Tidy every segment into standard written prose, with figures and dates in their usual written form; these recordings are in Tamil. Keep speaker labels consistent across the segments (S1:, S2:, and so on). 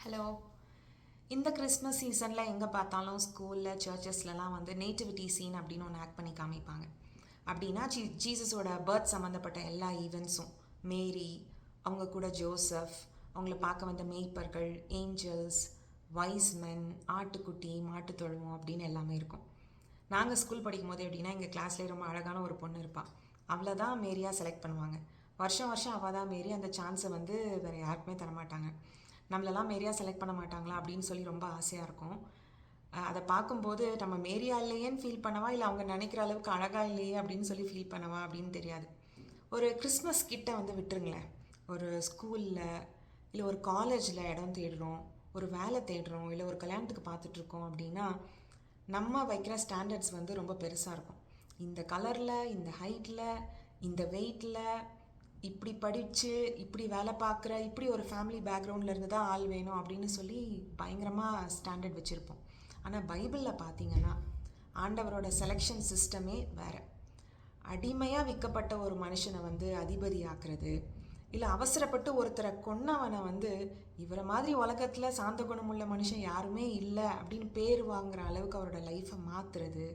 S1: ஹலோ. இந்த கிறிஸ்மஸ் சீசனில் எங்கே பார்த்தாலும் ஸ்கூலில் சர்ச்சஸ்லலாம் வந்து நேட்டிவிட்டி சீன் அப்படின்னு ஒன்று ஆக்ட் பண்ணி காமிப்பாங்க. அப்படின்னா ஜீசஸோட பர்த் சம்மந்தப்பட்ட எல்லா ஈவெண்ட்ஸும், மேரி, அவங்க கூட ஜோசப், அவங்கள பார்க்க வந்த மேய்ப்பர்கள், ஏஞ்சல்ஸ், வைஸ்மென், ஆட்டுக்குட்டி, மாட்டுத்தொழுவம் அப்படின்னு எல்லாமே இருக்கும். நாங்கள் ஸ்கூல் படிக்கும் போது எப்படின்னா எங்கள் கிளாஸ்லேயே ரொம்ப அழகான ஒரு பொண்ணு இருப்பாள். அவளை தான் மேரியாக செலக்ட் பண்ணுவாங்க. வருஷம் அவள் தான் மேரி. அந்த சான்ஸை வந்து வேறு யாருக்குமே தரமாட்டாங்க. நம்மளெல்லாம் மேரியாக செலக்ட் பண்ண மாட்டாங்களா அப்படின்னு சொல்லி ரொம்ப ஆசையாக இருக்கும். அதை பார்க்கும்போது நம்ம மேரியா இல்லையேன்னு ஃபீல் பண்ணவா, இல்லை அவங்க நினைக்கிற அளவுக்கு அழகாக இல்லையே அப்படின்னு சொல்லி ஃபீல் பண்ணவா அப்படின்னு தெரியாது. ஒரு கிறிஸ்மஸ் கிட்ட வந்து விட்டுருங்களேன். ஒரு ஸ்கூலில் இல்லை ஒரு காலேஜில் இடம் தேடுறோம், ஒரு வேலை தேடுறோம், இல்லை ஒரு கல்யாணத்துக்கு பார்த்துட்ருக்கோம் அப்படின்னா நம்ம வைக்கிற ஸ்டாண்டர்ட்ஸ் வந்து ரொம்ப பெருசாக இருக்கும். இந்த கலரில், இந்த ஹைட்டில், இந்த வெயிட்டில், இப்படி படித்து இப்படி வேலை பார்க்குற இப்படி ஒரு ஃபேமிலி பேக்ரவுண்டில் இருந்து தான் ஆள் வேணும் அப்படின்னு சொல்லி பயங்கரமாக ஸ்டாண்டர்ட் வச்சுருப்போம். ஆனால் பைபிளில் பார்த்தீங்கன்னா ஆண்டவரோட செலெக்ஷன் சிஸ்டமே வேறு. அடிமையாக விற்கப்பட்ட ஒரு மனுஷனை வந்து அதிபதி ஆக்குறது, இல்லை அவசரப்பட்டு ஒருத்தரை கொன்னவனை வந்து இவரை மாதிரி உலகத்தில் சாந்த குணமுள்ள மனுஷன் யாருமே இல்லை அப்படின்னு பேர் வாங்குகிற அளவுக்கு அவரோட லைஃப்பை மாற்றுறது,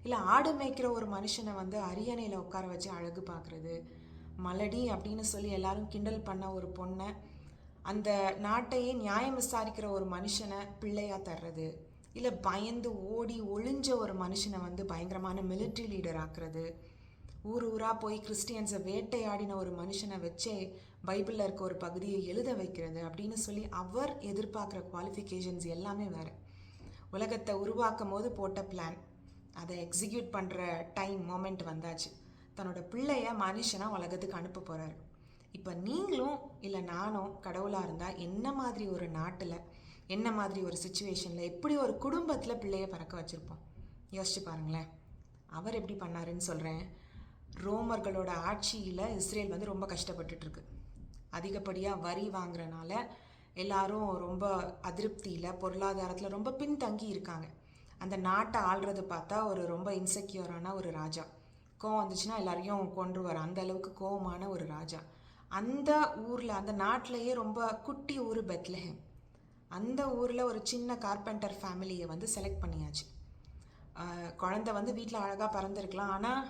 S1: இல்லை ஆடு மேய்க்கிற ஒரு மனுஷனை வந்து அரியணையில் உட்கார வச்சு அழகு பார்க்குறது, மலடி அப்படின்னு சொல்லி எல்லாரும் கிண்டல் பண்ண ஒரு பொண்ணை, அந்த நாட்டையே நியாயம் விசாரிக்கிற ஒரு மனுஷனை பிள்ளையாக தர்றது, இல்லை பயந்து ஓடி ஒளிஞ்ச ஒரு மனுஷனை வந்து பயங்கரமான மிலிட்ரி லீடர் ஆக்குறது, ஊர் ஊராக போய் கிறிஸ்டியன்ஸை வேட்டையாடின ஒரு மனுஷனை வச்சே பைபிளில் இருக்க ஒரு பகுதியை எழுத வைக்கிறது அப்படின்னு சொல்லி அவர் எதிர்பார்க்குற குவாலிஃபிகேஷன்ஸ் எல்லாமே வேறு. உலகத்தை உருவாக்கும் போது போட்ட பிளான், அதை எக்ஸிக்யூட் பண்ணுற டைம் மோமெண்ட் வந்தாச்சு. தன்னோட பிள்ளைய மனுஷனாக உலகத்துக்கு அனுப்ப போகிறாரு. இப்போ நீங்களும் இல்லை நானும் கடவுளாக இருந்தால் என்ன மாதிரி ஒரு நாட்டில், என்ன மாதிரி ஒரு சுச்சுவேஷனில், எப்படி ஒரு குடும்பத்தில் பிள்ளைய பறக்க வச்சுருப்போம் யோசிச்சு பாருங்களேன். அவர் எப்படி பண்ணாருன்னு சொல்கிறேன். ரோமர்களோட ஆட்சியில் இஸ்ரேல் வந்து ரொம்ப கஷ்டப்பட்டுட்ருக்கு. அதிகப்படியாக வரி வாங்குறனால எல்லாரும் ரொம்ப அதிருப்தியில், பொருளாதாரத்தில் ரொம்ப பின்தங்கி இருக்காங்க. அந்த நாட்டை ஆள்றது பார்த்தா ஒரு ரொம்ப இன்செக்யூரான ஒரு ராஜா. கோவம் வந்துச்சுன்னா எல்லாரையும் கொன்று வர அந்த அளவுக்கு கோவமான ஒரு ராஜா. அந்த ஊரில், அந்த நாட்டிலையே ரொம்ப குட்டி ஊர் பெத்லஹேம். அந்த ஊரில் ஒரு சின்ன கார்பெண்டர் ஃபேமிலியை வந்து செலக்ட் பண்ணியாச்சு. குழந்தை வந்து வீட்டில் அழகாக பறந்துருக்கலாம், ஆனால்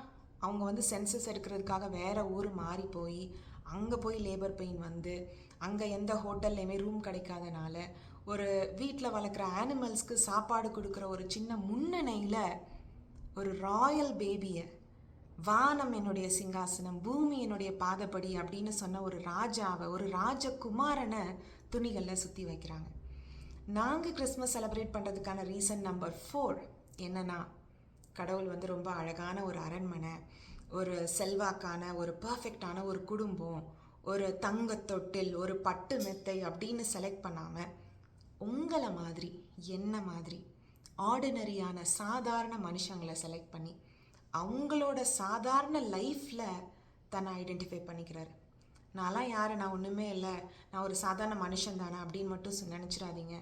S1: அவங்க வந்து சென்சஸ் எடுக்கிறதுக்காக வேறு ஊர் மாறி போய் அங்கே போய் லேபர் பெயின் வந்து அங்கே எந்த ஹோட்டல்லையுமே ரூம் கிடைக்காதனால ஒரு வீட்டில் வளர்க்குற ஆனிமல்ஸ்க்கு சாப்பாடு கொடுக்குற ஒரு சின்ன முன்னணியில் ஒரு ராயல் பேபியை, வானம் என்னுடைய சிங்காசனம், பூமி என்னுடைய பாதப்படி அப்படின்னு சொன்ன ஒரு ராஜாவை, ஒரு ராஜகுமாரனை துணிகளில் சுற்றி வைக்கிறாங்க. நாங்கள் கிறிஸ்மஸ் செலிப்ரேட் பண்ணுறதுக்கான ரீசன் நம்பர் 4 என்னன்னா, கடவுள் வந்து ரொம்ப அழகான ஒரு அரண்மனை, ஒரு செல்வாக்கான ஒரு பர்ஃபெக்டான ஒரு குடும்பம், ஒரு தங்கத்தொட்டில், ஒரு பட்டு மெத்தை அப்படின்னு செலக்ட் பண்ணாமல் உங்களை மாதிரி, என்ன மாதிரி ஆர்டினரியான சாதாரண மனுஷங்களை செலக்ட் பண்ணி அவங்களோட சாதாரண லைஃப்பில் தன்னை ஐடென்டிஃபை பண்ணிக்கிறாரு. நான்லாம் யார், நான் ஒன்றுமே இல்லை, நான் ஒரு சாதாரண மனுஷன் தானே அப்படின்னு மட்டும் நினச்சிடாதீங்க.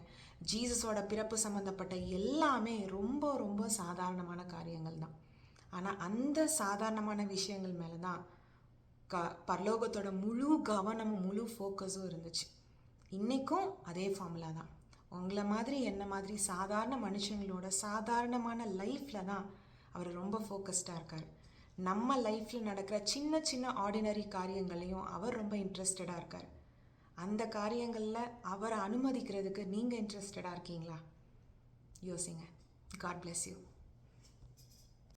S1: ஜீசஸோட பிறப்பு சம்மந்தப்பட்ட எல்லாமே ரொம்ப ரொம்ப சாதாரணமான காரியங்கள் தான். ஆனால் அந்த சாதாரணமான விஷயங்கள் மேலே தான் பரலோகத்தோட முழு கவனமும் முழு ஃபோக்கஸும் இருந்துச்சு. இன்றைக்கும் அதே ஃபார்முலா தான். உங்களை மாதிரி என்ன மாதிரி சாதாரண மனுஷங்களோட சாதாரணமான லைஃப்பில் தான் அவர் ரொம்ப ஃபோக்கஸ்டாக இருக்கார். நம்ம லைஃப்பில் நடக்கிற சின்ன சின்ன ஆர்டினரி காரியங்களையும் அவர் ரொம்ப இன்ட்ரெஸ்டடாக இருக்கார். அந்த காரியங்களில் அவரை அனுமதிக்கிறதுக்கு நீங்கள் இன்ட்ரெஸ்டடாக இருக்கீங்களா? யோசிங்க. God bless you.